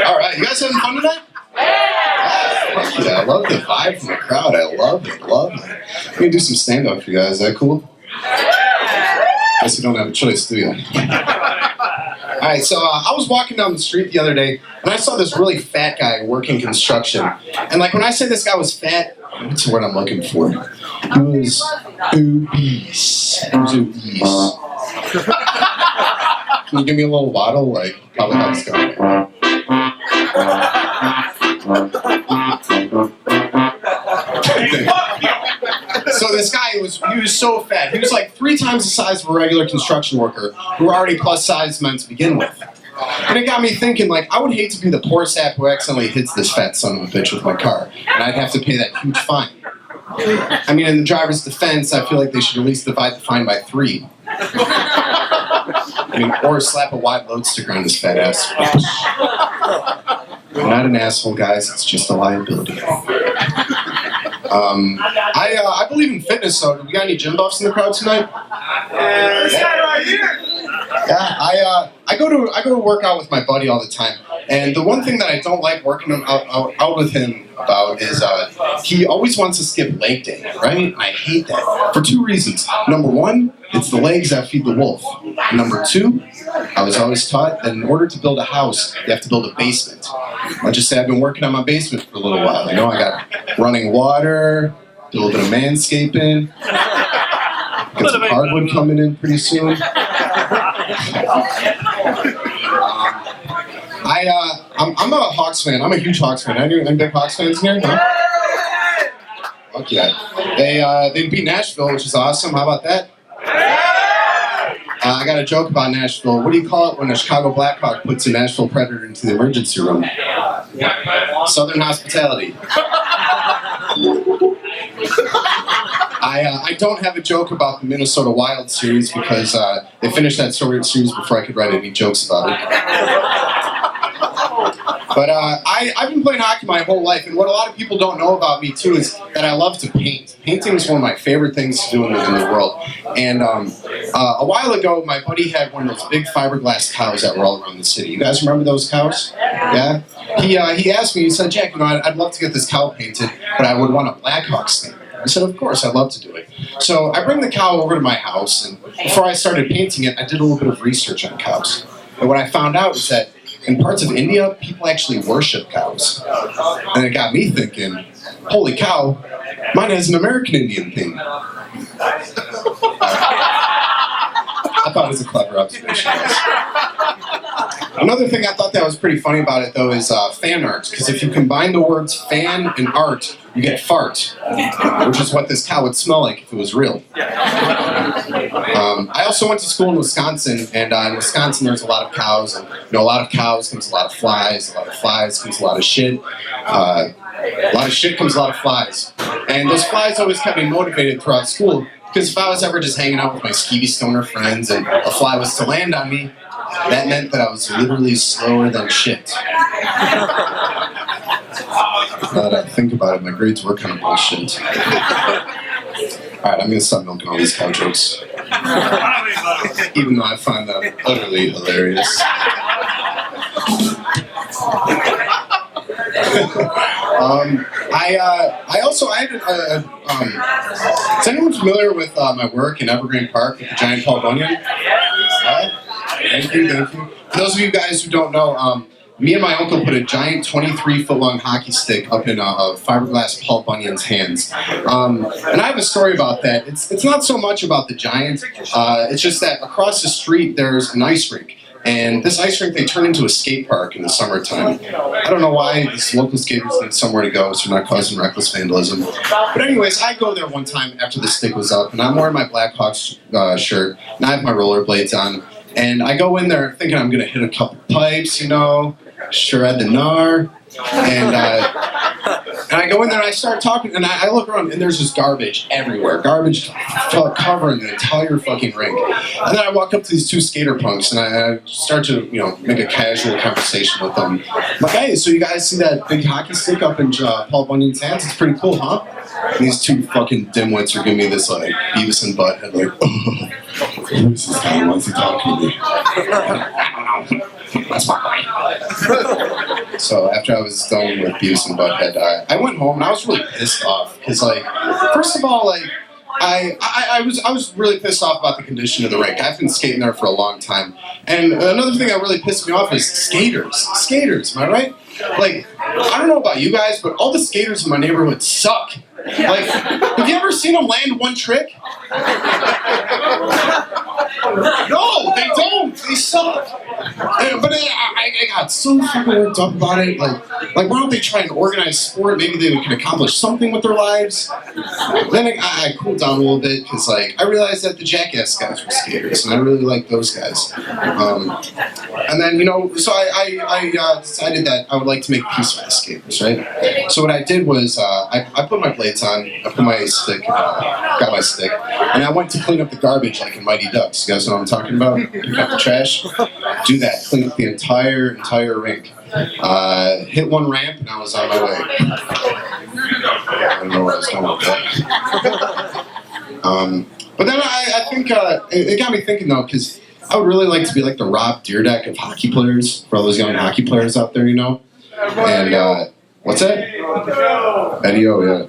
All right, you guys having fun tonight? Yeah, I love the vibe from the crowd. I love it. Let me do some stand-up for you guys. Is that cool? Guess you don't have a choice, do you? Alright, so I was walking down the street the other day, and I saw this really fat guy working construction. And like when I say this guy was fat, what's the word I'm looking for? He was obese. Can you give me a little waddle? Like, probably how it's going. So this guy, he was so fat. He was like 3 times the size of a regular construction worker who were already plus-size men to begin with. And it got me thinking, like, I would hate to be the poor sap who accidentally hits this fat son of a bitch with my car, and I'd have to pay that huge fine. I mean, in the driver's defense, I feel like they should at least divide the fine by 3. I mean, or slap a wide load sticker on his fat ass. I'm not an asshole, guys. It's just a liability. I believe in fitness, so do we got any gym buffs in the crowd tonight? This guy right here. Yeah, I go to work out with my buddy all the time, and the one thing that I don't like working out with him about is he always wants to skip leg day, right? I hate that for 2 reasons. Number 1, it's the legs that feed the wolf. Number 2, I was always taught that in order to build a house, you have to build a basement. I'll just say I've been working on my basement for a little while. You know, I got running water, do a little bit of manscaping, get some hardwood coming in pretty soon. I'm a Hawks fan. I'm a huge Hawks fan. Any big Hawks fans here? No? Fuck yeah. They beat Nashville, which is awesome. How about that? I got a joke about Nashville. What do you call it when a Chicago Blackhawk puts a Nashville Predator into the emergency room? Southern hospitality. I don't have a joke about the Minnesota Wild series because they finished that series before I could write any jokes about it. But I've been playing hockey my whole life, and what a lot of people don't know about me too is that I love to paint. Painting is one of my favorite things to do in the world. And a while ago, my buddy had one of those big fiberglass cows that were all around the city. You guys remember those cows? Yeah? He asked me, he said, Jack, you know, I'd love to get this cow painted, but I would want a Blackhawks thing. I said, of course, I'd love to do it. So I bring the cow over to my house, and before I started painting it, I did a little bit of research on cows. And what I found out is that in parts of India, people actually worship cows. And it got me thinking, holy cow, mine has an American Indian theme. I thought it was a clever observation. Another thing I thought that was pretty funny about it, though, is fan art. Because if you combine the words fan and art, you get fart, which is what this cow would smell like if it was real. I also went to school in Wisconsin, and in Wisconsin there's a lot of cows, and a lot of cows comes a lot of flies, a lot of flies comes a lot of shit, a lot of shit comes a lot of flies. And those flies always kept me motivated throughout school, because if I was ever just hanging out with my skeevy stoner friends and a fly was to land on me, that meant that I was literally slower than shit. Now that I think about it, my grades were kind of bullshit. Alright, I'm gonna stop milking all these cow jokes. Even though I find them utterly hilarious. Is anyone familiar with my work in Evergreen Park with the giant Paul Bunyan? Thank you. For those of you guys who don't know, me and my uncle put a giant 23-foot-long hockey stick up in a fiberglass Paul Bunyan's hands. And I have a story about that. It's not so much about the giant. It's just that across the street there's an ice rink. And this ice rink, they turn into a skate park in the summertime. I don't know why these local skaters need somewhere to go, so they're not causing reckless vandalism. But anyways, I go there one time after the stick was up, and I'm wearing my Blackhawks shirt, and I have my rollerblades on. And I go in there thinking I'm going to hit a couple pipes, shred the gnar. And I go in there and I start talking, and I look around, and there's just garbage everywhere. Garbage covering the entire fucking rink. And then I walk up to these 2 skater punks, and I start to, make a casual conversation with them. I'm like, hey, so you guys see that big hockey stick up in Paul Bunyan's hands? It's pretty cool, huh? And these 2 fucking dimwits are giving me this, like, Beavis and Butthead, like, who's this guy? Why is he talking to me? I don't know. That's my line. So after I was done with Beavis and Butthead, I went home and I was really pissed off because, like, first of all, like, I was really pissed off about the condition of the rink. I've been skating there for a long time, and another thing that really pissed me off is skaters. Skaters, am I right? Like, I don't know about you guys, but all the skaters in my neighborhood suck. Like, have you ever seen them land one trick? No, they don't. They suck. But I got so fucking worked up about it. Like, why don't they try and organize sport? Maybe they can accomplish something with their lives. Then I cooled down a little bit because, like, I realized that the Jackass guys were skaters, and I really liked those guys. And then, you know, so I decided that I would like to make peace with the skaters, right? So what I did was I put my blades on, I put my stick, got my stick, and I went to clean up the garbage like in Mighty Ducks. You guys know what I'm talking about? Pick up the trash. Do that. Clean up the entire rink. Hit one ramp and I was on my way. I don't know where I was going with that. But then I think it got me thinking though, because I would really like to be like the Rob Dyrdek of hockey players, for all those young hockey players out there, you know? And what's that? Eddie O, yeah.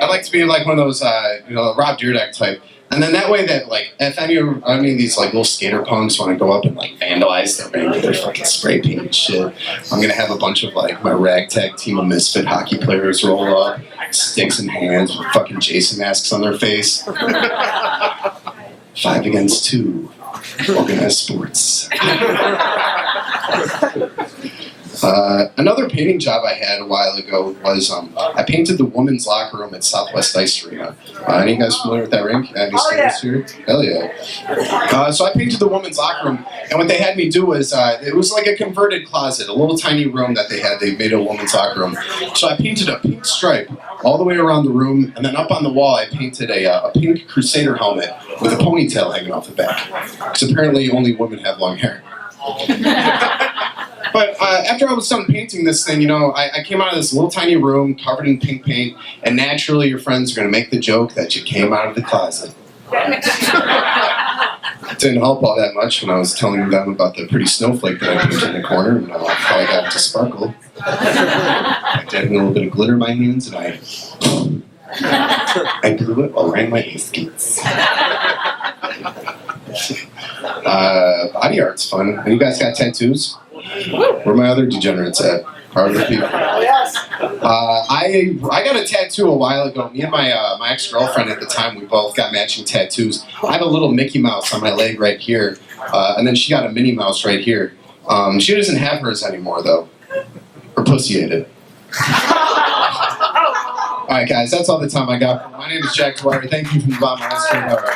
I'd like to be like one of those, you know, Rob Dyrdek type. And then that way that, like, if any of these, like, little skater punks want to go up and, like, vandalize their rink with their fucking spray paint and shit, I'm gonna have a bunch of, like, my ragtag team of misfit hockey players roll up, sticks in hands with fucking Jason masks on their face. 5 against 2. Organized sports. Another painting job I had a while ago was I painted the women's locker room at Southwest Ice Arena. Any of you guys familiar with that rink? Any skaters here? Hell yeah. So I painted the women's locker room, and what they had me do was it was like a converted closet, a little tiny room that they had. They made a women's locker room. So I painted a pink stripe all the way around the room, and then up on the wall I painted a pink Crusader helmet with a ponytail hanging off the back. Because apparently only women have long hair. But after I was done painting this thing, you know, I came out of this little tiny room covered in pink paint, and naturally your friends are going to make the joke that you came out of the closet. It didn't help all that much when I was telling them about the pretty snowflake that I painted in the corner, and how I got it to sparkle. I did a little bit of glitter in my hands, and I blew it while wearing my ice skates. Body art's fun. And you guys got tattoos? Where are my other degenerates at? How are the people? I got a tattoo a while ago. Me and my ex-girlfriend at the time, we both got matching tattoos. I have a little Mickey Mouse on my leg right here, and then she got a Minnie Mouse right here. She doesn't have hers anymore, though. Her pussy ate it. Alright guys, that's all the time I got. My name is Jack Dwyer. Thank you from the bottom of my heart.